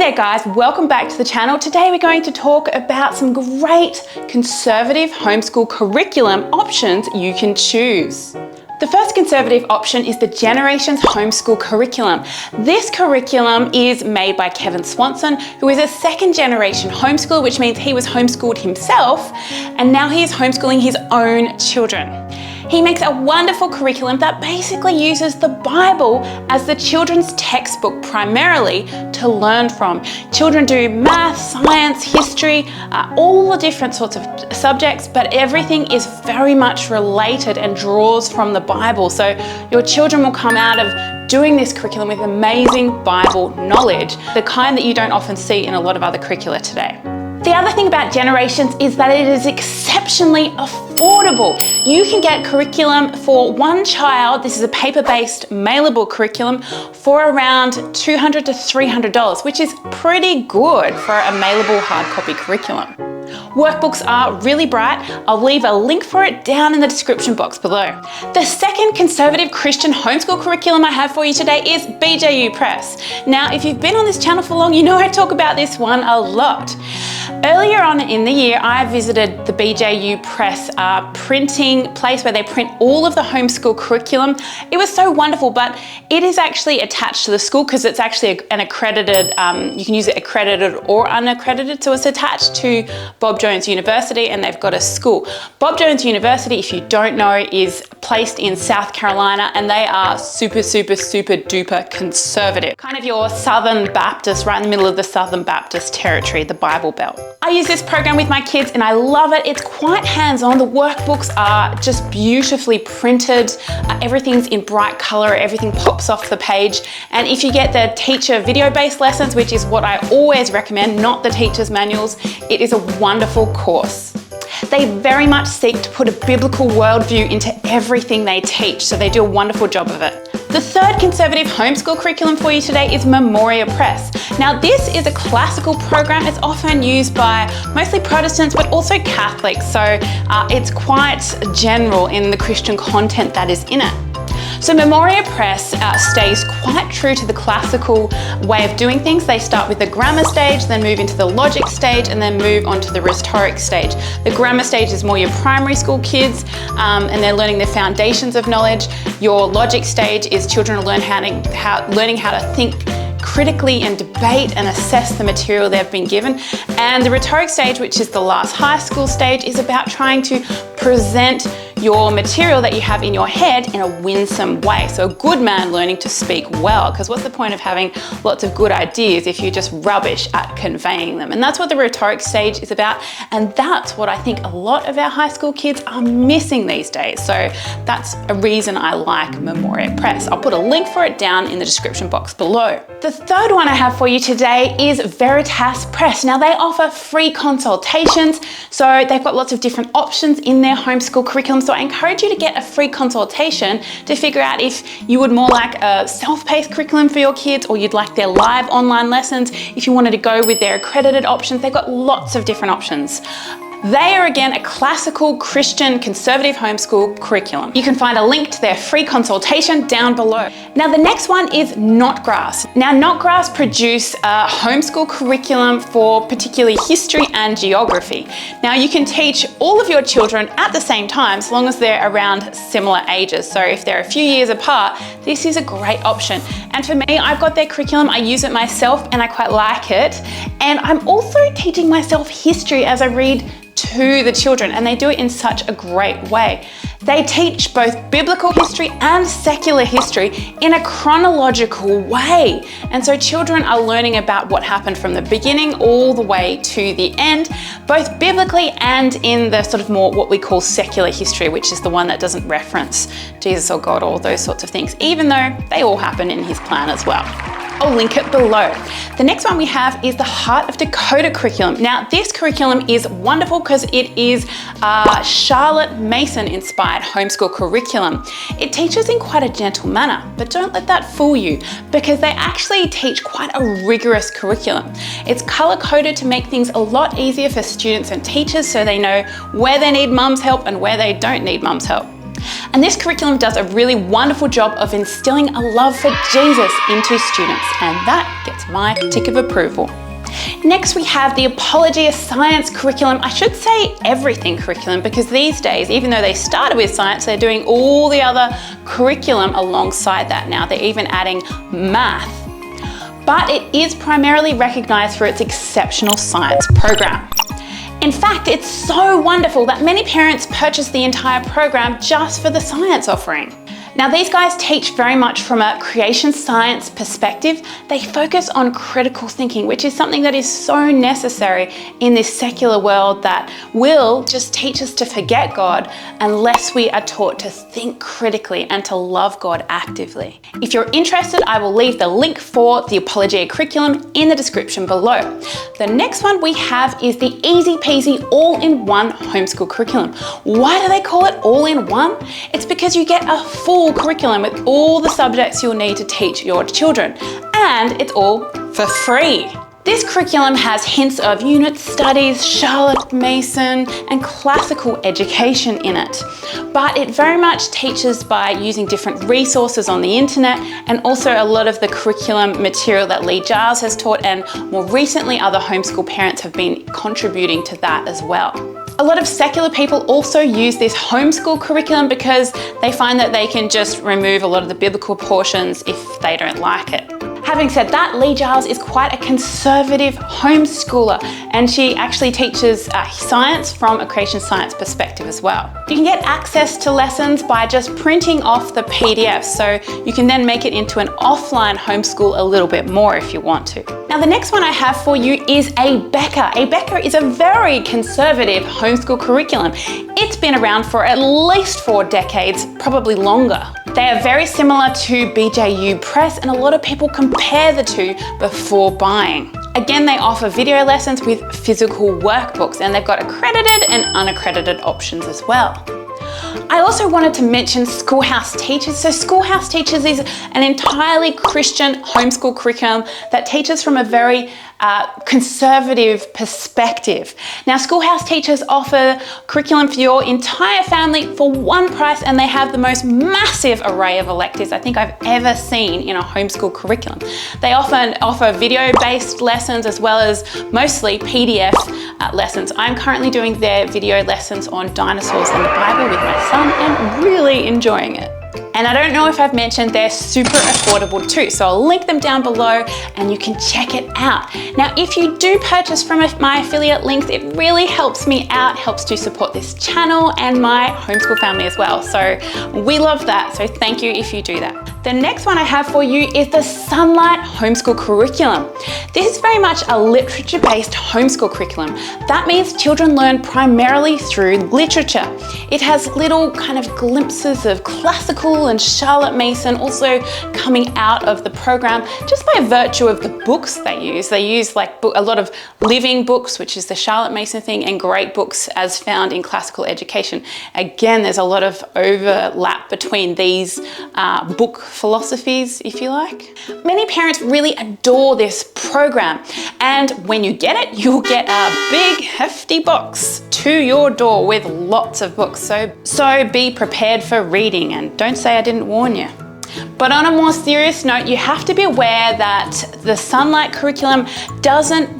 there guys, welcome back to the channel. Today we're going to talk about some great conservative homeschool curriculum options you can choose. The first conservative option is the Generations Homeschool Curriculum. This curriculum is made by Kevin Swanson, who is a second generation homeschooler, which means he was homeschooled himself and now he is homeschooling his own children. He makes a wonderful curriculum that basically uses the Bible as the children's textbook primarily to learn from. Children do math, science, history, all the different sorts of subjects, but everything is very much related and draws from the Bible. So your children will come out of doing this curriculum with amazing Bible knowledge, the kind that you don't often see in a lot of other curricula today. The other thing about Generations is that it is exceptionally affordable. You can get curriculum for one child, this is a paper-based mailable curriculum, for around $200 to $300, which is pretty good for a mailable hard copy curriculum. Workbooks are really bright. I'll leave a link for it down in the description box below. The second conservative Christian homeschool curriculum I have for you today is BJU Press. Now, if you've been on this channel for long, you know I talk about this one a lot. Earlier on in the year, I visited the BJU Press printing place where they print all of the homeschool curriculum. It was so wonderful, but it is actually attached to the school because it's actually an accredited, you can use it accredited or unaccredited, so it's attached to Bob Jones University and they've got a school. Bob Jones University, if you don't know, is placed in South Carolina and they are super duper conservative. Kind of your Southern Baptist, right in the middle of the Southern Baptist territory, the Bible Belt. I use this program with my kids and I love it. It's quite hands-on. The workbooks are just beautifully printed. Everything's in bright color, everything pops off the page. And if you get the teacher video-based lessons, which is what I always recommend, not the teacher's manuals, it is a wonderful course. They very much seek to put a biblical worldview into everything they teach, so they do a wonderful job of it. The third conservative homeschool curriculum for you today is Memoria Press. Now this is a classical program. It's often used by mostly Protestants, but also Catholics, so it's quite general in the Christian content that is in it. So Memoria Press stays quite true to the classical way of doing things. They start with the grammar stage, then move into the logic stage, and then move on to the rhetoric stage. The grammar stage is more your primary school kids, and they're learning the foundations of knowledge. Your logic stage is children learning how to think critically and debate and assess the material they've been given. And the rhetoric stage, which is the last high school stage, is about trying to present your material that you have in your head in a winsome way. So a good man learning to speak well, because what's the point of having lots of good ideas if you're just rubbish at conveying them? And that's what the rhetoric stage is about. And that's what I think a lot of our high school kids are missing these days. So that's a reason I like Memoria Press. I'll put a link for it down in the description box below. The third one I have for you today is Veritas Press. Now they offer free consultations. So they've got lots of different options in their homeschool curriculum. So I encourage you to get a free consultation to figure out if you would more like a self-paced curriculum for your kids or you'd like their live online lessons. If you wanted to go with their accredited options, they've got lots of different options. They are again a classical Christian conservative homeschool curriculum. You can find a link to their free consultation down below. Now the next one is Notgrass. Now Notgrass produce a homeschool curriculum for particularly history and geography. Now you can teach all of your children at the same time as long as they're around similar ages. So if they're a few years apart, this is a great option. And for me, I've got their curriculum, I use it myself and I quite like it. And I'm also teaching myself history as I read to the children, and they do it in such a great way. They teach both biblical history and secular history in a chronological way. And so children are learning about what happened from the beginning all the way to the end, both biblically and in the sort of more what we call secular history, which is the one that doesn't reference Jesus or God or those sorts of things, even though they all happen in his plan as well. I'll link it below. The next one we have is the Heart of Dakota curriculum. Now this curriculum is wonderful because it is a Charlotte Mason inspired homeschool curriculum. It teaches in quite a gentle manner, but don't let that fool you because they actually teach quite a rigorous curriculum. It's color coded to make things a lot easier for students and teachers so they know where they need mum's help and where they don't need mum's help. And this curriculum does a really wonderful job of instilling a love for Jesus into students, and that gets my tick of approval. Next, we have the Apology of Science curriculum. I should say everything curriculum, because these days, even though they started with science, they're doing all the other curriculum alongside that now. They're even adding math. But it is primarily recognised for its exceptional science program. In fact, it's so wonderful that many parents purchase the entire program just for the science offering. Now, these guys teach very much from a creation science perspective. They focus on critical thinking, which is something that is so necessary in this secular world that will just teach us to forget God unless we are taught to think critically and to love God actively. If you're interested, I will leave the link for the Apologia curriculum in the description below. The next one we have is the easy peasy all-in-one homeschool curriculum. Why do they call it all-in-one? It's because you get a full curriculum with all the subjects you'll need to teach your children, and it's all for free. This curriculum has hints of unit studies, Charlotte Mason, and classical education in it. But it very much teaches by using different resources on the internet, and also a lot of the curriculum material that Lee Giles has taught, and more recently other homeschool parents have been contributing to that as well. A lot of secular people also use this homeschool curriculum because they find that they can just remove a lot of the biblical portions if they don't like it. Having said that, Lee Giles is quite a conservative homeschooler, and she actually teaches science from a creation science perspective as well. You can get access to lessons by just printing off the PDF, so you can then make it into an offline homeschool a little bit more if you want to. Now, the next one I have for you is a Becker. A Becker is a very conservative homeschool curriculum. It's been around for at least 4 decades, probably longer. They are very similar to BJU Press, and a lot of people compare the two before buying. Again, they offer video lessons with physical workbooks, and they've got accredited and unaccredited options as well. I also wanted to mention Schoolhouse Teachers. So Schoolhouse Teachers is an entirely Christian homeschool curriculum that teaches from a very conservative perspective. Now, Schoolhouse Teachers offer curriculum for your entire family for one price, and they have the most massive array of electives I think I've ever seen in a homeschool curriculum. They often offer video-based lessons as well as mostly PDF lessons. I'm currently doing their video lessons on dinosaurs and the Bible with my son and really enjoying it. And I don't know if I've mentioned, they're super affordable too, so I'll link them down below and you can check it out. Now, if you do purchase from my affiliate links, it really helps me out, helps to support this channel and my homeschool family as well. So we love that, so thank you if you do that. The next one I have for you is the Sunlight Homeschool Curriculum. This is very much a literature-based homeschool curriculum. That means children learn primarily through literature. It has little kind of glimpses of classical and Charlotte Mason also coming out of the program just by virtue of the books they use. They use like a lot of living books, which is the Charlotte Mason thing, and great books as found in classical education. Again, there's a lot of overlap between these book philosophies, if you like. Many parents really adore this program, and when you get it, you'll get a big hefty box to your door with lots of books. So be prepared for reading, and don't say I didn't warn you. But on a more serious note, you have to be aware that the Sunlight curriculum doesn't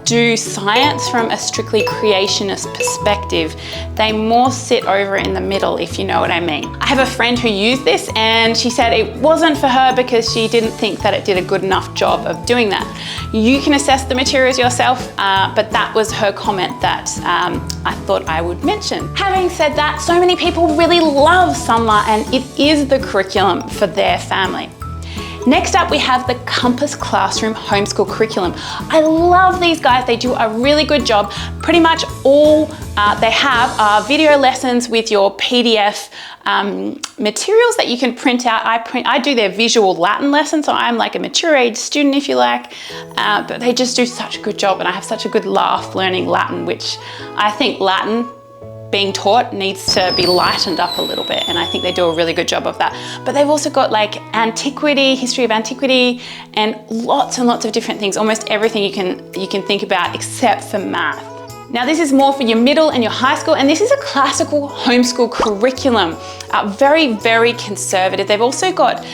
do science from a strictly creationist perspective. They more sit over in the middle, if you know what I mean. I have a friend who used this, and she said it wasn't for her because she didn't think that it did a good enough job of doing that. You can assess the materials yourself, but that was her comment that I thought I would mention. Having said that, so many people really love Sunlight, and it is the curriculum for their family. Next up, we have the Compass Classroom Homeschool Curriculum. I love these guys. They do a really good job. Pretty much all they have are video lessons with your PDF materials that you can print out. I do their visual Latin lesson, so I'm like a mature age student, if you like, but they just do such a good job, and I have such a good laugh learning Latin, which I think Latin being taught needs to be lightened up a little bit, and I think they do a really good job of that. But they've also got like antiquity, history of antiquity, and lots of different things, almost everything you can think about except for math. Now this is more for your middle and your high school, and this is a classical homeschool curriculum. Very, very conservative. They've also got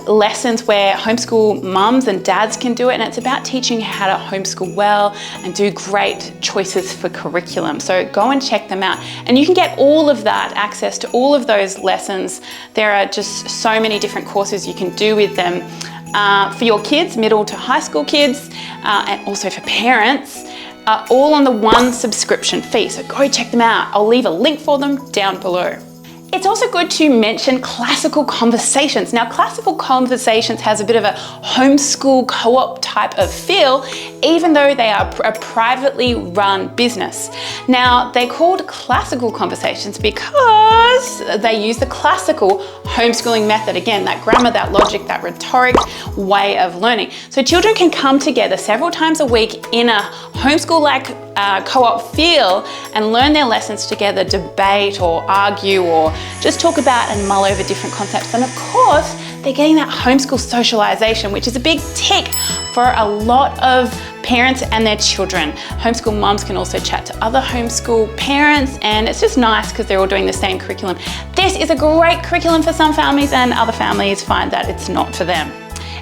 lessons where homeschool mums and dads can do it, and it's about teaching how to homeschool well and do great choices for curriculum. So go and check them out. And you can get all of that, access to all of those lessons. There are just so many different courses you can do with them for your kids, middle to high school kids, and also for parents. All on the one subscription fee, so go check them out. I'll leave a link for them down below. It's also good to mention Classical Conversations. Now, Classical Conversations has a bit of a homeschool co-op type of feel, even though they are a privately run business. Now, they're called Classical Conversations because they use the classical homeschooling method. Again, that grammar, that logic, that rhetoric way of learning. So children can come together several times a week in a homeschool-like co-op feel and learn their lessons together, debate or argue or just talk about and mull over different concepts. And of course, they're getting that homeschool socialization, which is a big tick for a lot of parents and their children. Homeschool moms can also chat to other homeschool parents, and it's just nice because they're all doing the same curriculum. This is a great curriculum for some families, and other families find that it's not for them.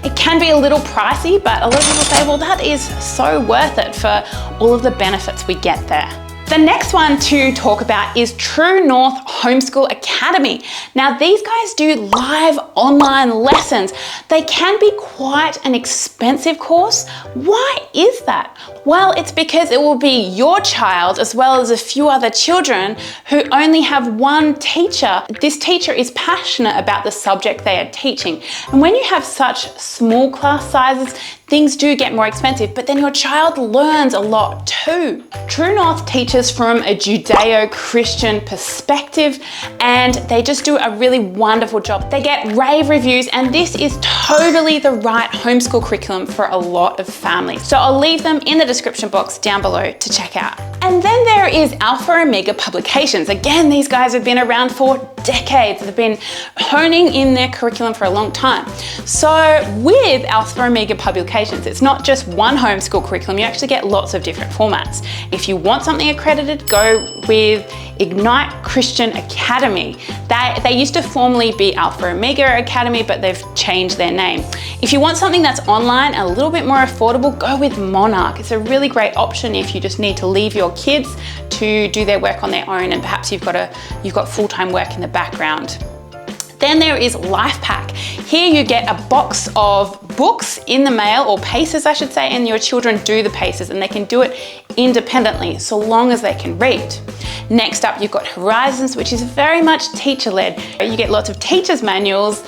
It can be a little pricey, but a lot of people say, well, that is so worth it for all of the benefits we get there. The next one to talk about is True North Homeschool Academy. Now, these guys do live online lessons. They can be quite an expensive course. Why is that? Well, it's because it will be your child as well as a few other children who only have one teacher. This teacher is passionate about the subject they are teaching. And when you have such small class sizes, things do get more expensive, but then your child learns a lot too. True North teaches from a Judeo-Christian perspective, and they just do a really wonderful job. They get rave reviews, and this is totally the right homeschool curriculum for a lot of families. So I'll leave them in the description box down below to check out. And then there is Alpha Omega Publications. Again, these guys have been around for decades. They've been honing in their curriculum for a long time. So with Alpha Omega Publications, it's not just one homeschool curriculum, you actually get lots of different formats. If you want something accredited, go with Ignite Christian Academy. They used to formerly be Alpha Omega Academy, but they've changed their name. If you want something that's online and a little bit more affordable, go with Monarch. It's a really great option if you just need to leave your kids to do their work on their own, and perhaps you've got full-time work in the background. Then there is Life Pack. Here you get a box of books in the mail, or paces I should say, and your children do the paces, and they can do it independently so long as they can read. Next up, you've got Horizons, which is very much teacher-led. You get lots of teachers' manuals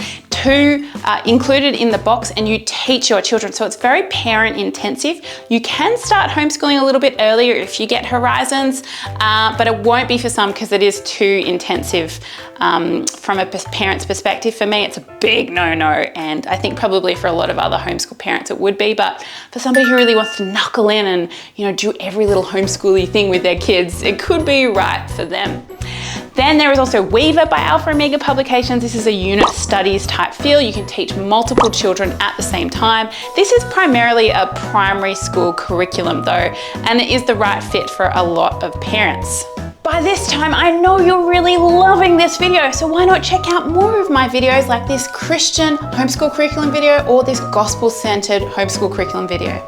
included in the box, and you teach your children. So it's very parent intensive. You can start homeschooling a little bit earlier if you get Horizons, but it won't be for some because it is too intensive from a parent's perspective. For me, it's a big no-no, and I think probably for a lot of other homeschool parents it would be, but for somebody who really wants to knuckle in and do every little homeschooly thing with their kids, it could be right for them. Then there is also Weaver by Alpha Omega Publications. This is a unit studies type feel. You can teach multiple children at the same time. This is primarily a primary school curriculum though, and it is the right fit for a lot of parents. By this time, I know you're really loving this video, so why not check out more of my videos like this Christian homeschool curriculum video or this gospel-centered homeschool curriculum video.